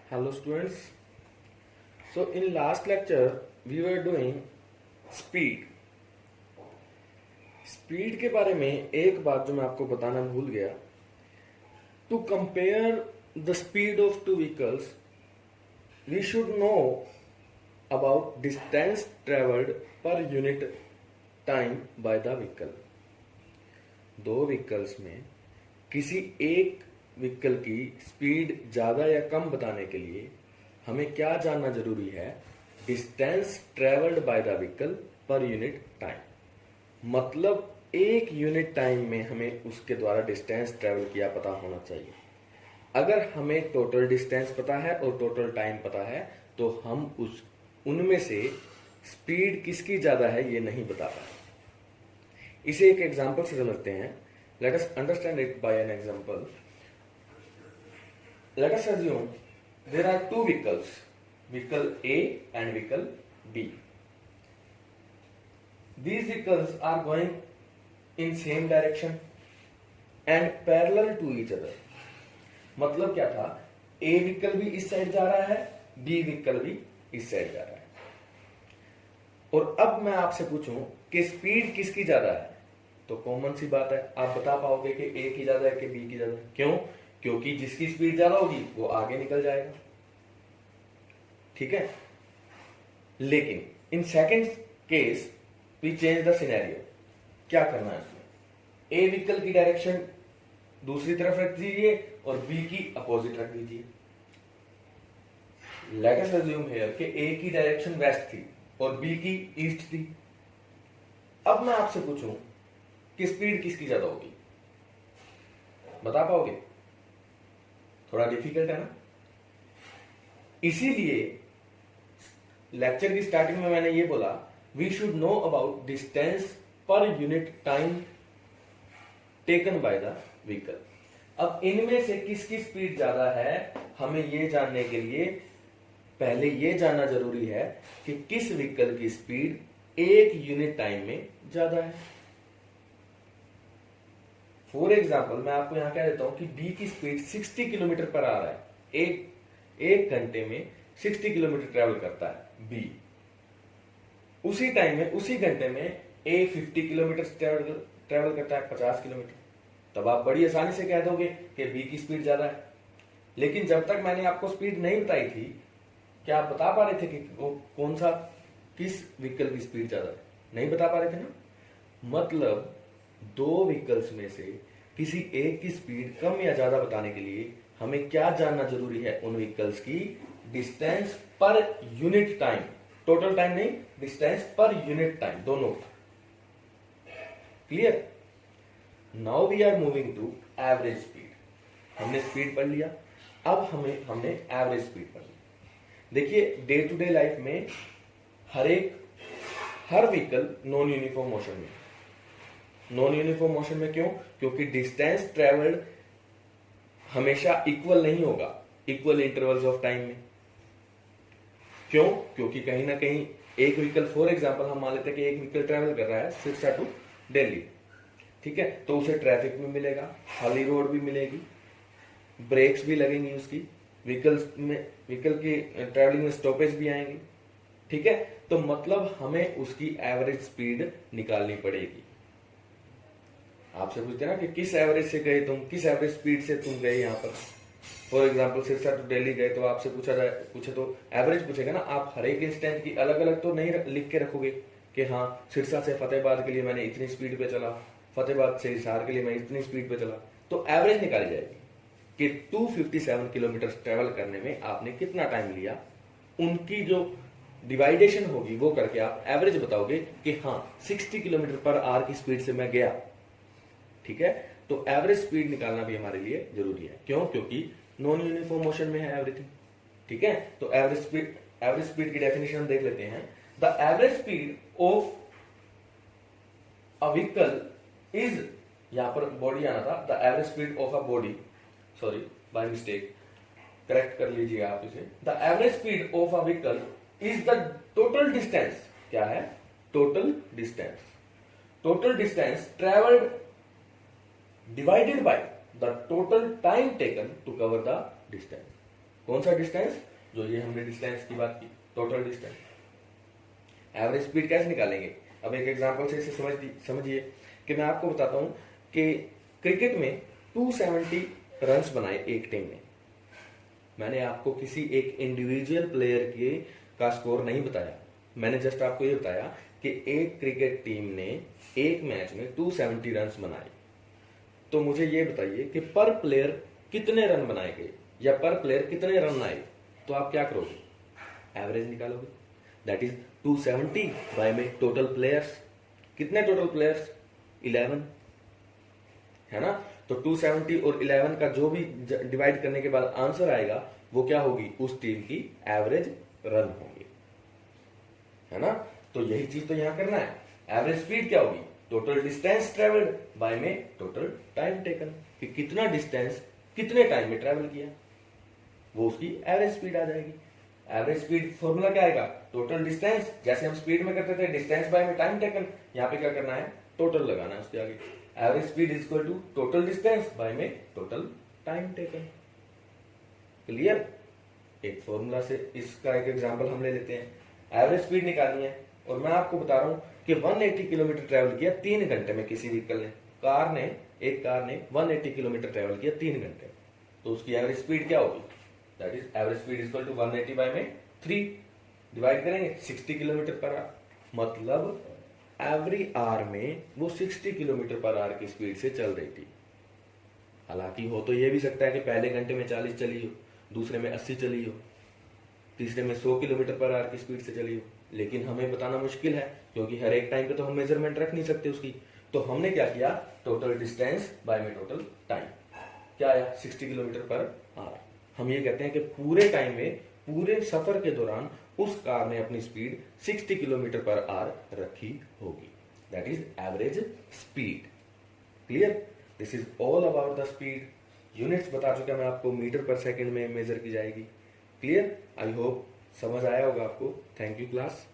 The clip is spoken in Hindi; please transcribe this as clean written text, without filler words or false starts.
Hello students. So in last lecture we were doing speed. Speed के बारे में एक बात जो मैं आपको बताना भूल गया. To compare the speed of two vehicles we should know about distance travelled per unit time by the vehicle. दो व्हीकल्स में किसी एक व्हीकल की स्पीड ज्यादा या कम बताने के लिए हमें क्या जानना जरूरी है? Distance travelled by the vehicle पर यूनिट टाइम. मतलब एक यूनिट टाइम में हमें उसके द्वारा डिस्टेंस ट्रेवल किया पता होना चाहिए. अगर हमें टोटल डिस्टेंस पता है और टोटल टाइम पता है तो हम उनमें से स्पीड किसकी ज्यादा है ये नहीं बता पाए. इसे एक एग्जांपल से समझते हैं. Let us understand it by an example. Let us assume there are two vehicles, vehicle A and vehicle B. These vehicles are going in same direction and parallel to each other. मतलब क्या था? A व्हीकल भी इस साइड जा रहा है, B व्हीकल भी इस साइड जा रहा है. और अब मैं आपसे पूछूं कि स्पीड किसकी ज्यादा है, तो कॉमन सी बात है, आप बता पाओगे कि A की ज्यादा है कि B की ज्यादा है. क्यों? क्योंकि जिसकी स्पीड ज्यादा होगी वो आगे निकल जाएगा. ठीक है. लेकिन in second case we change the scenario. क्या करना है इसमें? ए व्हीकल की डायरेक्शन दूसरी तरफ रख दीजिए और बी की अपोजिट रख दीजिए. लेट अस अज्यूम हियर कि ए की डायरेक्शन वेस्ट थी और बी की ईस्ट थी. अब मैं आपसे पूछूं कि स्पीड किसकी ज्यादा होगी, बता पाओगे? थोड़ा डिफिकल्ट है ना. इसीलिए लेक्चर की स्टार्टिंग में मैंने ये बोला we should know about distance per unit time taken by the vehicle. अब इनमें से किसकी स्पीड ज्यादा है हमें ये जानने के लिए पहले ये जानना जरूरी है कि किस व्हीकल की स्पीड एक यूनिट टाइम में ज्यादा है. फॉर एग्जाम्पल मैं आपको यहां कह देता हूं कि बी की स्पीड 60 किलोमीटर पर आ रहा है. एक घंटे में 60 किलोमीटर ट्रेवल करता है बी. उसी टाइम में उसी घंटे में ए 50 किलोमीटर ट्रेवल करता है, 50 किलोमीटर. तब आप बड़ी आसानी से कह दोगे कि बी की स्पीड ज्यादा है. लेकिन जब तक मैंने आपको स्पीड नहीं बताई थी, क्या आप बता पा रहे थे कि वो कौन सा किस व्हीकल की स्पीड ज्यादा है? नहीं बता पा रहे थे ना. मतलब दो व्हीकल्स में से किसी एक की स्पीड कम या ज्यादा बताने के लिए हमें क्या जानना जरूरी है? उन व्हीकल्स की distance per unit time. Total time नहीं, डिस्टेंस पर यूनिट टाइम, दोनों. Clear? Now we are moving to average speed. हमने स्पीड पढ़ लिया, अब हमने एवरेज स्पीड पढ़ ली. देखिए डे टू डे लाइफ में हर व्हीकल नॉन यूनिफॉर्म मोशन में. नॉन यूनिफॉर्म मोशन में क्यों? क्योंकि डिस्टेंस ट्रेवल्ड हमेशा इक्वल नहीं होगा इक्वल इंटरवल्स ऑफ टाइम में. क्यों? क्योंकि कहीं ना कहीं एक व्हीकल, फॉर एग्जांपल हम मान लेते हैं कि एक व्हीकल ट्रेवल कर रहा है सिरसा टू दिल्ली. ठीक है, तो उसे ट्रैफिक भी मिलेगा, खाली रोड भी मिलेगी, ब्रेक्स भी लगेंगी उसकी, व्हीकल की ट्रेवलिंग में स्टॉपेज भी आएंगे. ठीक है, तो मतलब हमें उसकी एवरेज स्पीड निकालनी पड़ेगी. आपसे पूछते ना कि किस एवरेज से गए तुम, किस एवरेज स्पीड से तुम गए यहाँ पर. For example Sirsa to Delhi गए तो आपसे पूछे तो एवरेज पूछेगा ना. आप हर एक इंस्टेंट की अलग अलग तो नहीं लिख के रखोगे कि हाँ सिरसा से फतेहाबाद के लिए मैंने इतनी स्पीड पे चला, फतेहाबाद से हिसार के लिए मैं इतनी स्पीड पे चला. तो एवरेज निकाली जाएगी कि 257 किलोमीटर ट्रेवल करने में आपने कितना टाइम लिया. उनकी जो डिवाइडेशन होगी वो करके आप एवरेज बताओगे कि हाँ 60 किलोमीटर पर आवर की स्पीड से मैं गया. ठीक है, तो एवरेज स्पीड निकालना भी हमारे लिए जरूरी है. क्यों? क्योंकि नॉन यूनिफॉर्म मोशन में है एवरीथिंग. ठीक है, तो एवरेज स्पीड की डेफिनेशन हम देख लेते हैं. The average speed of a vehicle is, यहां पर बॉडी आना था, the average speed of a body, sorry by mistake, correct कर लीजिए आप इसे. The average speed of a vehicle is the total distance. क्या है? Total distance. Total distance travelled divided by the total time taken to cover the distance. कौन सा डिस्टेंस? जो ये हमने डिस्टेंस की बात की, टोटल डिस्टेंस। एवरेज स्पीड कैसे निकालेंगे? अब एक एग्जांपल से इसे समझिए कि मैं आपको बताता हूं कि क्रिकेट में 270 रन्स बनाए एक टीम ने। मैंने आपको किसी एक इंडिविजुअल प्लेयर के का स्कोर नहीं बताया, मैंने जस्ट आपको ये बताया कि एक क्रिकेट टीम ने एक मैच में 270 रन्स बनाए। तो मुझे ये बताइए कि पर प्लेयर कितने रन बनाए गए या पर प्लेयर कितने रन आए, तो आप क्या करोगे? एवरेज निकालोगे। दैट इज 270 बाय में टोटल प्लेयर्स। कितने टोटल प्लेयर्स? 11, है ना? तो 270 और 11 का जो भी डिवाइड करने के बाद आंसर आएगा वो क्या होगी? उस टीम की एवरेज रन होंगे, है ना? तो यही चीज तो यहां करना है। एवरेज स्पीड क्या होगी? टोटल डिस्टेंस ट्रेवल्ड बाय में टोटल टाइम टेकन, कि कितना डिस्टेंस कितने टाइम में ट्रेवल किया, वो उसकी एवरेज स्पीड आ जाएगी। एवरेज स्पीड फॉर्मूला क्या आएगा? टोटल डिस्टेंस, जैसे हम स्पीड में करते थे डिस्टेंस बाय में टाइम टेकन, यहाँ पे क्या करना है? टोटल लगाना है उसके आगे। Average speed is equal to total distance by में टोटल टाइम टेकन। क्लियर? एक फॉर्मूला से इसका एक एग्जांपल हम ले लेते हैं। एवरेज स्पीड निकालनी है और मैं आपको बता रहा हूं कि 180 किलोमीटर ट्रेवल किया 3 घंटे में किसी व्हीकल ने। एक कार ने 180 किलोमीटर ट्रेवल किया 3 घंटे, तो उसकी एवरेज स्पीड क्या होगी? That is average speed is equal to 180 by में 3, डिवाइड करेंगे 60 किलोमीटर पर आवर। मतलब एवरी आवर में वो 60 किलोमीटर पर आवर की स्पीड से चल रही थी। हालांकि हो तो ये भी सकता है कि पहले घंटे में 40 चली हो, दूसरे में 80 चली हो, तीसरे में 100 किलोमीटर पर आवर की स्पीड से चली हो, लेकिन हमें बताना मुश्किल है क्योंकि हर एक टाइम पे तो हम मेजरमेंट रख नहीं सकते उसकी। तो हमने क्या किया? टोटल डिस्टेंस बाय में टोटल टाइम, क्या आया? 60 किलोमीटर पर आवर। हम ये कहते हैं कि पूरे टाइम में, पूरे सफर के दौरान उस कार ने अपनी स्पीड 60 किलोमीटर पर आवर रखी होगी। That is average speed. Clear? This is all about the speed. Units बता चुका मैं आपको, मीटर पर सेकंड में मेजर की जाएगी। क्लियर? आई होप समझ आया होगा आपको। Thank you class.